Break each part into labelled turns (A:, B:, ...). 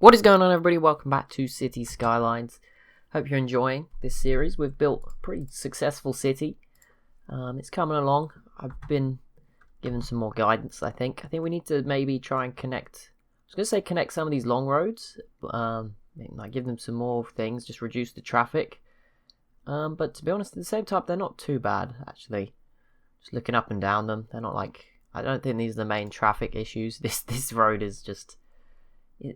A: What is going on, everybody? Welcome back to City Skylines. Hope you're enjoying this series. We've built a pretty successful city. It's coming along. I've been given some more guidance, I think. I think we need to maybe try and connect... I was going to say connect some of these long roads. Like give them some more things, just reduce the traffic. But to be honest, at the same time, they're not too bad, actually. Just looking up and down them, they're not like... I don't think these are the main traffic issues. This road is just...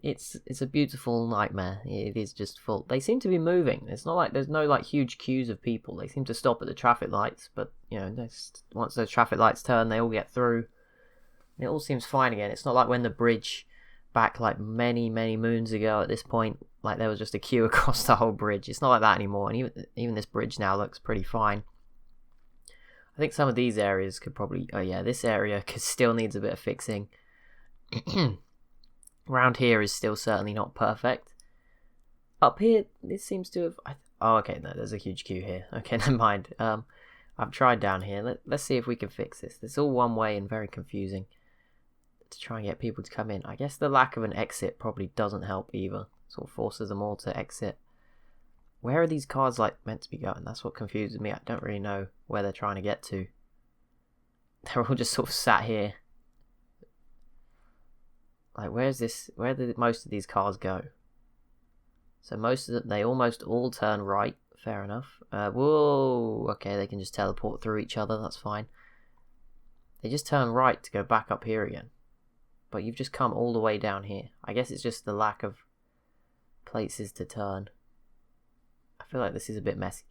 A: It's a beautiful nightmare. It is just full. They seem to be moving. It's not like there's no like huge queues of people. They seem to stop at the traffic lights, but you know, once those traffic lights turn, they all get through. And it all seems fine again. It's not like when the bridge back like many moons ago at this point, like there was just a queue across the whole bridge. It's not like that anymore. And even this bridge now looks pretty fine. I think some of these areas could probably... Oh yeah, this area still needs a bit of fixing. Around here is still certainly not perfect. Up here, this seems to have... Oh, okay, no, there's a huge queue here. Okay, never mind. I've tried down here. Let's see if we can fix this. It's all one way and very confusing to try and get people to come in. I guess the lack of an exit probably doesn't help either. Sort of forces them all to exit. Where are these cars like meant to be going? That's what confuses me. I don't really know where they're trying to get to. They're all just sort of sat here. Like, where's this? Where did most of these cars go? So most of them, they almost all turn right. Fair enough. Whoa. Okay, they can just teleport through each other. That's fine. They just turn right to go back up here again. But you've just come all the way down here. I guess it's just the lack of places to turn. I feel like this is a bit messy.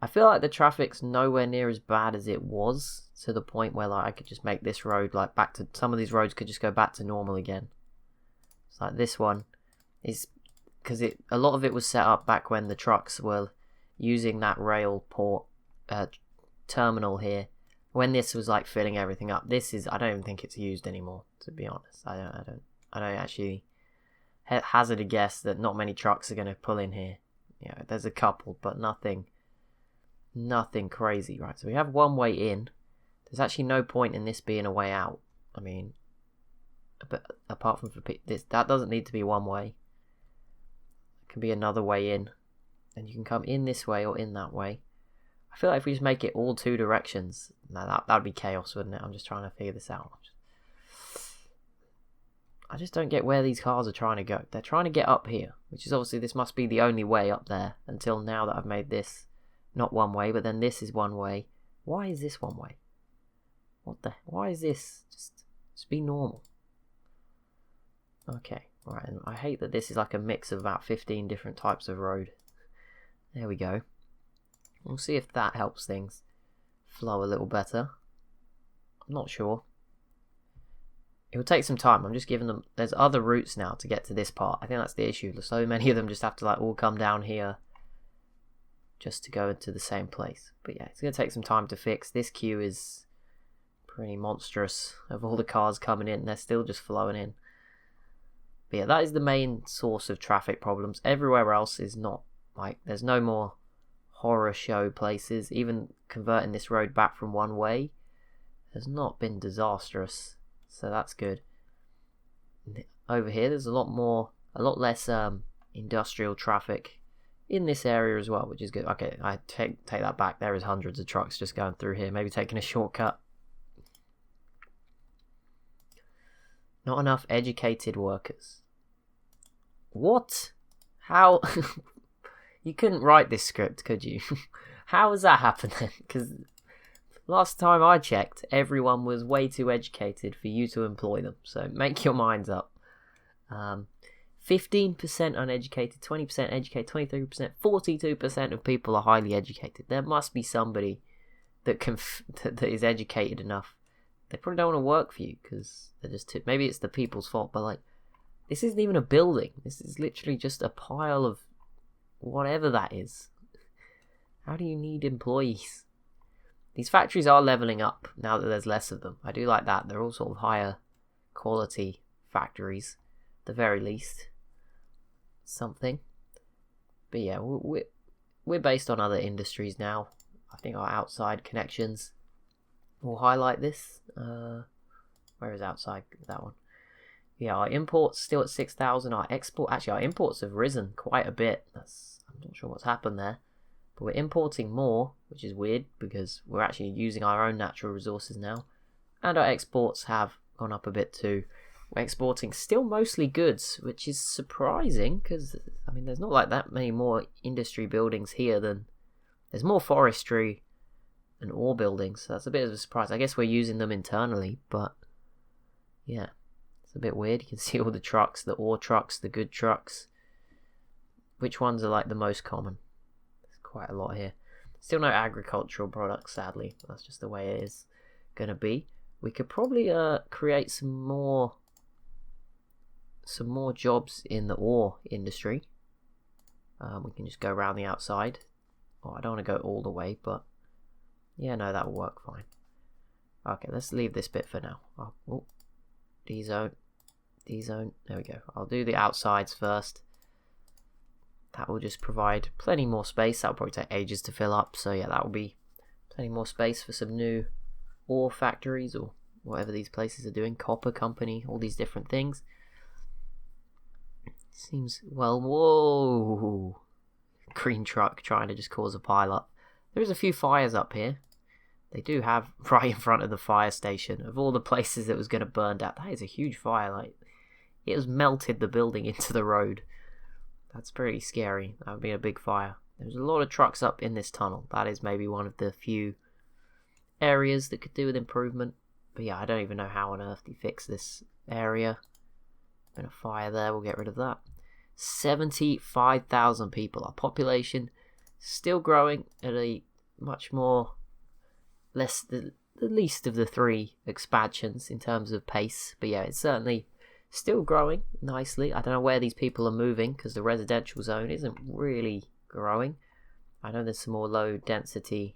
A: I feel like the traffic's nowhere near as bad as it was, to the point where like I could just make this road like back to... Some of these roads could just go back to normal again. It's like this one is... Because a lot of it was set up back when the trucks were using that rail port terminal here. When this was like filling everything up. This is... I don't even think it's used anymore, to be honest. I don't actually hazard a guess that not many trucks are going to pull in here. You know, there's a couple, but nothing crazy, right? So we have one way in. There's actually no point in this being a way out. I mean, but apart from for this, that doesn't need to be one way. It can be another way in, and you can come in this way or in that way. I feel like if we just make it all two directions, no, that'd be chaos, wouldn't it? I'm just trying to figure this out. I just don't get where these cars are trying to go. They're trying to get up here, which is obviously, this must be the only way up there until now that I've made this not one way, but then this is one way. Why is this one way? Why is this? Just be normal. Okay, right, and I hate that this is like a mix of about 15 different types of road. There we go. We'll see if that helps things flow a little better. I'm not sure. It will take some time. I'm just giving them... There's other routes now to get to this part. I think that's the issue. So many of them just have to like all come down here just to go into the same place. But yeah, it's going to take some time to fix. This queue is pretty monstrous of all the cars coming in. They're still just flowing in. But yeah, that is the main source of traffic problems. Everywhere else is not. Like, there's no more horror show places. Even converting this road back from one way has not been disastrous. So that's good. Over here, there's a lot less industrial traffic in this area as well, which is good. Okay, I take that back. There is hundreds of trucks just going through here. Maybe taking a shortcut. Not enough educated workers. What? How? You couldn't write this script, could you? How has that happened then? Because last time I checked, everyone was way too educated for you to employ them. So make your minds up. 15% uneducated, 20% educated, 23%, 42% of people are highly educated. There must be somebody that that is educated enough. They probably don't want to work for you because they're just too... Maybe it's the people's fault, but like, this isn't even a building. This is literally just a pile of whatever that is. How do you need employees? These factories are leveling up now that there's less of them. I do like that. They're all sort of higher quality factories, at the very least. Something. But yeah, we're based on other industries now. I think our outside connections will highlight this. Where is outside? That one. Yeah, our imports still at 6,000. Our imports have risen quite a bit. I'm not sure what's happened there. But we're importing more, which is weird because we're actually using our own natural resources now. And our exports have gone up a bit too. We're exporting still mostly goods, which is surprising because, I mean, there's not like that many more industry buildings here than... There's more forestry and ore buildings, so that's a bit of a surprise. I guess we're using them internally, but yeah, it's a bit weird. You can see all the trucks, the ore trucks, the good trucks. Which ones are like the most common? There's quite a lot here. Still no agricultural products, sadly. That's just the way it is going to be. We could probably create some more jobs in the ore industry. We can just go around the outside. Oh, I don't want to go all the way, but yeah, no, that will work fine. Okay, let's leave this bit for now. Oh, D-zone. There we go. I'll do the outsides first. That will just provide plenty more space. That'll probably take ages to fill up. So yeah, that will be plenty more space for some new ore factories or whatever these places are doing. Copper company, all these different things. Seems, well, whoa. Green truck trying to just cause a pile up. There's a few fires up here. They do have right in front of the fire station. Of all the places that was going to burn down, that is a huge fire. Like, it has melted the building into the road. That's pretty scary. That would be a big fire. There's a lot of trucks up in this tunnel. That is maybe one of the few areas that could do with improvement. But yeah, I don't even know how on earth you fix this area. Been a fire there. We'll get rid of that. 75,000 people. Our population still growing at a much more less the least of the three expansions in terms of pace. But yeah, it's certainly still growing nicely. I don't know where these people are moving because the residential zone isn't really growing. I know there's some more low density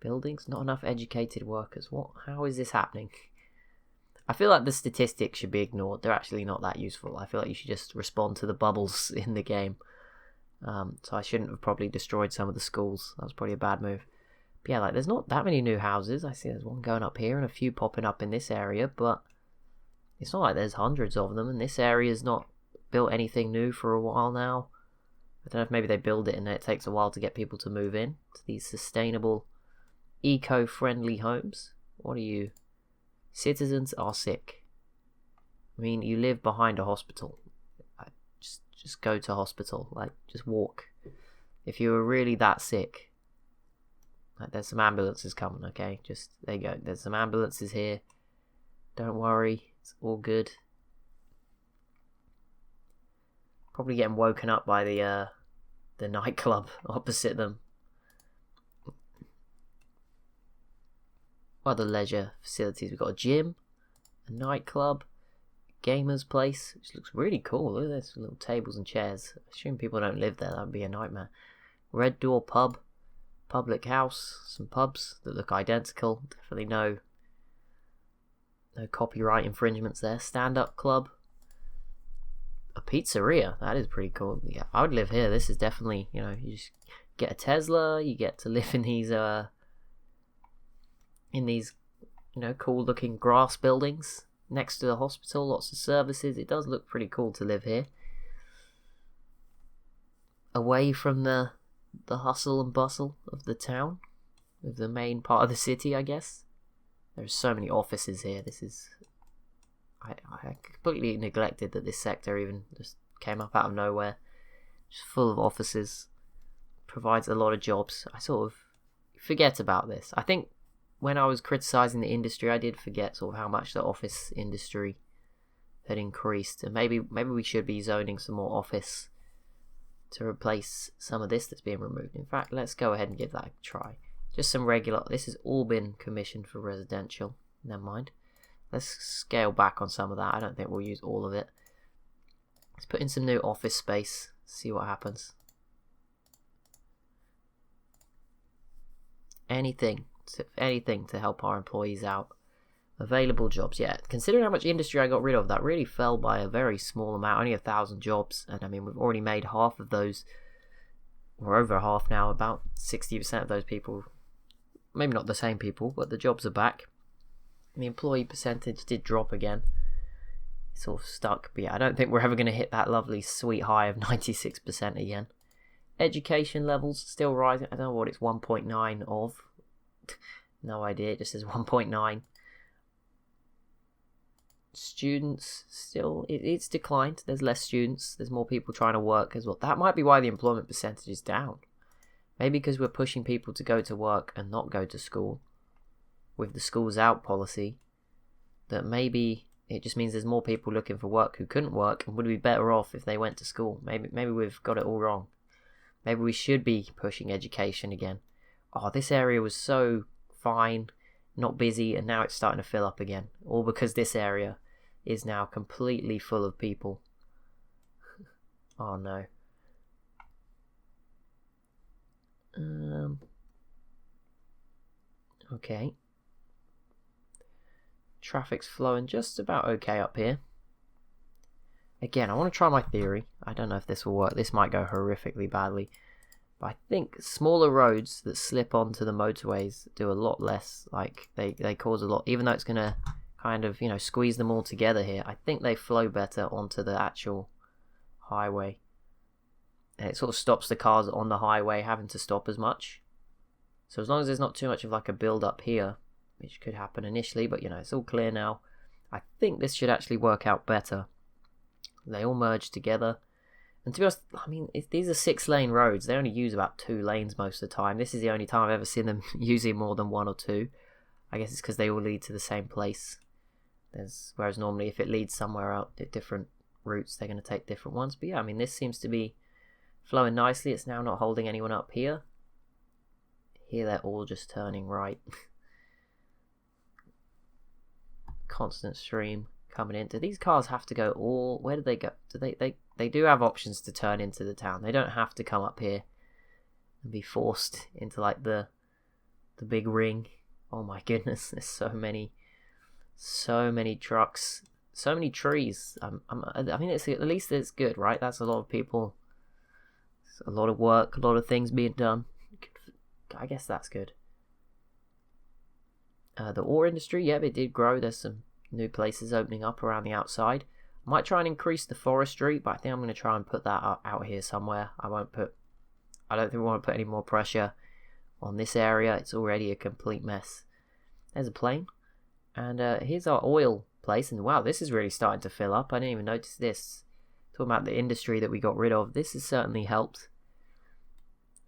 A: buildings, not enough educated workers. How is this happening? I feel like the statistics should be ignored. They're actually not that useful. I feel like you should just respond to the bubbles in the game. So I shouldn't have probably destroyed some of the schools. That was probably a bad move. But yeah, like there's not that many new houses. I see there's one going up here and a few popping up in this area, but it's not like there's hundreds of them, and this area's not built anything new for a while now. I don't know if maybe they build it and then it takes a while to get people to move in to these sustainable, eco-friendly homes. What are you? Citizens are sick. I mean, you live behind a hospital. Just go to hospital. Like, just walk. If you were really that sick, like, there's some ambulances coming. Okay, just there you go. There's some ambulances here. Don't worry, it's all good. Probably getting woken up by the nightclub opposite them. Other leisure facilities. We've got a gym, a nightclub, gamer's place, which looks really cool. Look at this, little tables and chairs. I assume people don't live there. That would be a nightmare. Red Door Pub, public house, some pubs that look identical. Definitely no copyright infringements there. Stand-up club, a pizzeria. That is pretty cool. Yeah, I would live here. This is definitely, you just get a Tesla. You get to live in these cool looking grass buildings next to the hospital. Lots of services. It does look pretty cool to live here, away from the hustle and bustle of the town, of the main part of the city, I guess. There's so many offices here. This is... I completely neglected that this sector even just came up out of nowhere. Just full of offices. Provides a lot of jobs. I sort of forget about this. I think when I was criticising the industry, I did forget sort of how much the office industry had increased. And maybe we should be zoning some more office to replace some of this that's being removed. In fact, let's go ahead and give that a try. Just some regular... This has all been commissioned for residential. Never mind. Let's scale back on some of that. I don't think we'll use all of it. Let's put in some new office space. See what happens. Anything to help our employees out. Available jobs. Yeah, considering how much industry I got rid of, that really fell by a very small amount. Only 1,000 jobs. And I mean, we've already made half of those. We're over half now. About 60% of those people... Maybe not the same people, but the jobs are back. The employee percentage did drop again. sort of stuck. But yeah, I don't think we're ever going to hit that lovely sweet high of 96% again. Education levels still rising. I don't know what it's 1.9 of. No idea, it just says 1.9. Students still, it's declined. There's less students. There's more people trying to work as well. That might be why the employment percentage is down. Maybe because we're pushing people to go to work and not go to school with the schools out policy. That maybe it just means there's more people looking for work who couldn't work and would be better off if they went to school. Maybe we've got it all wrong. Maybe we should be pushing education again. Oh, this area was so fine, not busy, and now it's starting to fill up again. All because this area is now completely full of people. Oh no. Okay. Traffic's flowing just about okay up here. Again, I want to try my theory. I don't know if this will work. This might go horrifically badly. But I think smaller roads that slip onto the motorways do a lot less. Like, they cause a lot. Even though it's going to kind of, squeeze them all together here, I think they flow better onto the actual highway. And it sort of stops the cars on the highway having to stop as much. So as long as there's not too much of like a build up here, which could happen initially, but it's all clear now. I think this should actually work out better. They all merge together. And to be honest, I mean, if these are 6-lane roads, they only use about 2 lanes most of the time. This is the only time I've ever seen them using more than 1 or 2. I guess it's because they all lead to the same place. Whereas normally if it leads somewhere out at different routes, they're going to take different ones. But yeah, I mean, this seems to be flowing nicely. It's now not holding anyone up here. Here they're all just turning right. Constant stream coming in. Do these cars have to go all... Where do they go? Do they do have options to turn into the town. They don't have to come up here and be forced into like the big ring. Oh my goodness, there's so many trucks, so many trees. I mean, at least it's good, right? That's a lot of people. It's a lot of work, a lot of things being done. I guess that's good. The ore industry, yeah, it did grow. There's some new places opening up around the outside. I might try and increase the forestry, but I think I'm going to try and put that out here somewhere. I don't think we want to put any more pressure on this area. It's already a complete mess. There's a plane. And here's our oil place. And wow, this is really starting to fill up. I didn't even notice this. Talking about the industry that we got rid of. This has certainly helped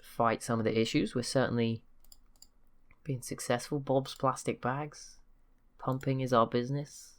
A: fight some of the issues. We're certainly being successful. Bob's Plastic Bags. Pumping is our business.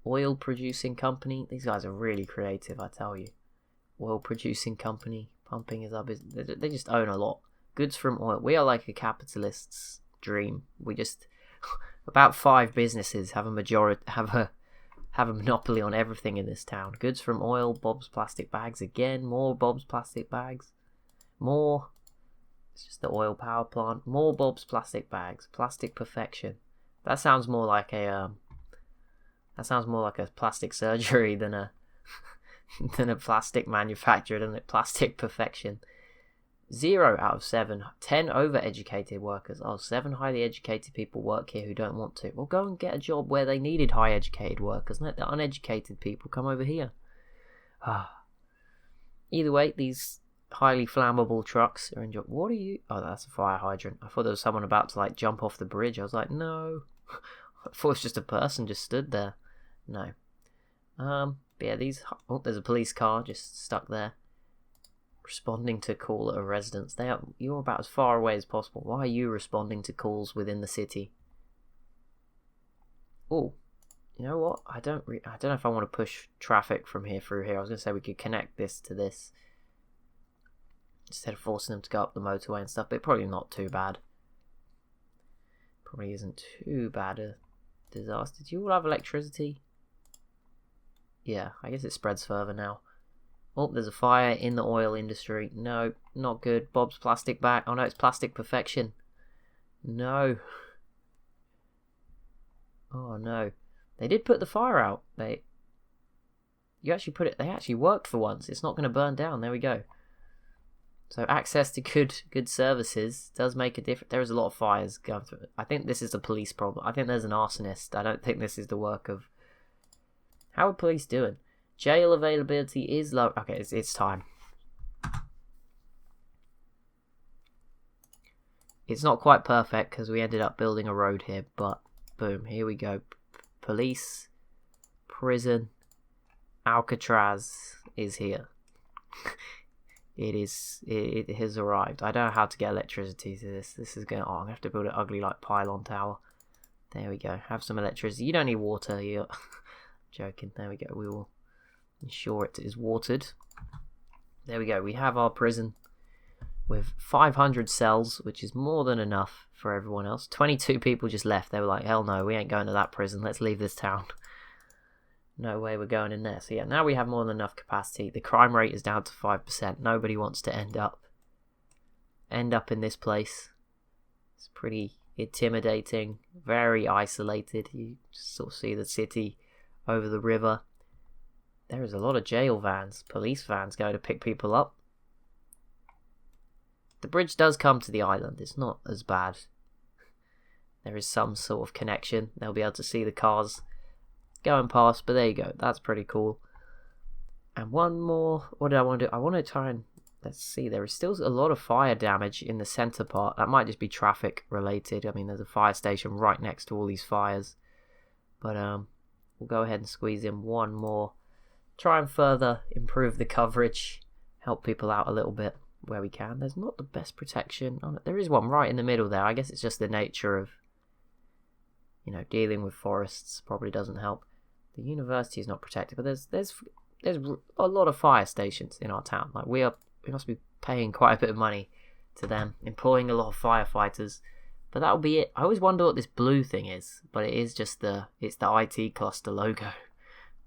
A: Oil producing company. These guys are really creative, I tell you. Oil producing company. Pumping is our business. They just own a lot. Goods from oil. We are like a capitalist's dream. We just... About 5 businesses have a monopoly on everything in this town. Goods from oil. Bob's Plastic Bags again. More Bob's Plastic Bags. More... It's just the oil power plant. More Bob's Plastic Bags. Plastic perfection. That sounds more like a plastic surgery than a plastic manufacturer, doesn't it? Plastic perfection. 0 out of 7. 10 overeducated workers. Oh, 7 highly educated people work here who don't want to. Well, go and get a job where they needed high educated workers. Let the uneducated people come over here. Either way, these highly flammable trucks are enjoying. What are you? Oh, that's a fire hydrant. I thought there was someone about to like jump off the bridge. I was like, no. I thought it was just a person just stood there. No. But yeah, these. Oh, there's a police car just stuck there, responding to call at a residence. You're about as far away as possible. Why are you responding to calls within the city? Oh, you know what? I don't know if I want to push traffic from here through here. I was gonna say we could connect this to this instead of forcing them to go up the motorway and stuff. But probably not too bad. Probably isn't too bad a disaster. Do you all have electricity? Yeah, I guess it spreads further now. Oh, there's a fire in the oil industry. No, not good. Bob's Plastic Bag. Oh no, it's Plastic Perfection. No. Oh no. They did put the fire out. They actually worked for once. It's not going to burn down. There we go. So access to good services does make a difference. There is a lot of fires going through it. I think this is a police problem. I think there's an arsonist. I don't think this is the work of How are police doing? Jail availability is low. Okay, it's time. It's not quite perfect because we ended up building a road here, but boom, here we go. Police, prison, Alcatraz is here. It has arrived. I don't know how to get electricity to this. This is going. Oh, I'm gonna have to build an ugly like pylon tower. There we go. Have some electricity. You don't need water. You're joking. There we go. We will ensure it is watered. There we go. We have our prison with 500 cells, which is more than enough for everyone else. 22 people just left. They were like, hell no, we ain't going to that prison. Let's leave this town. No way we're going in there. So yeah, now we have more than enough capacity. The crime rate is down to 5%. Nobody wants to end up in this place. It's pretty intimidating, very isolated. You just sort of see the city over the river. There is a lot of jail vans, police vans go to pick people up. The bridge does come to the island. It's not as bad. There is some sort of connection. They'll be able to see the cars going past, but there you go. That's pretty cool. And one more. What did I want to do? I want to try and... Let's see. There is still a lot of fire damage in the center part. That might just be traffic related. I mean, there's a fire station right next to all these fires. But we'll go ahead and squeeze in one more. Try and further improve the coverage. Help people out a little bit where we can. There's not the best protection. Oh, there is one right in the middle there. I guess it's just the nature of, you know, dealing with forests probably doesn't help. The university is not protected, but there's a lot of fire stations in our town. Like we must be paying quite a bit of money to them, employing a lot of firefighters. But that'll be it. I always wonder what this blue thing is, but it is just it's the IT cluster logo.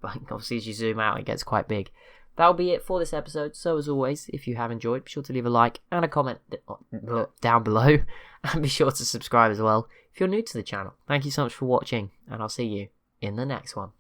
A: But obviously as you zoom out it gets quite big. That'll be it for this episode. So as always, if you have enjoyed, be sure to leave a like and a comment down below. And be sure to subscribe as well if you're new to the channel. Thank you so much for watching, and I'll see you in the next one.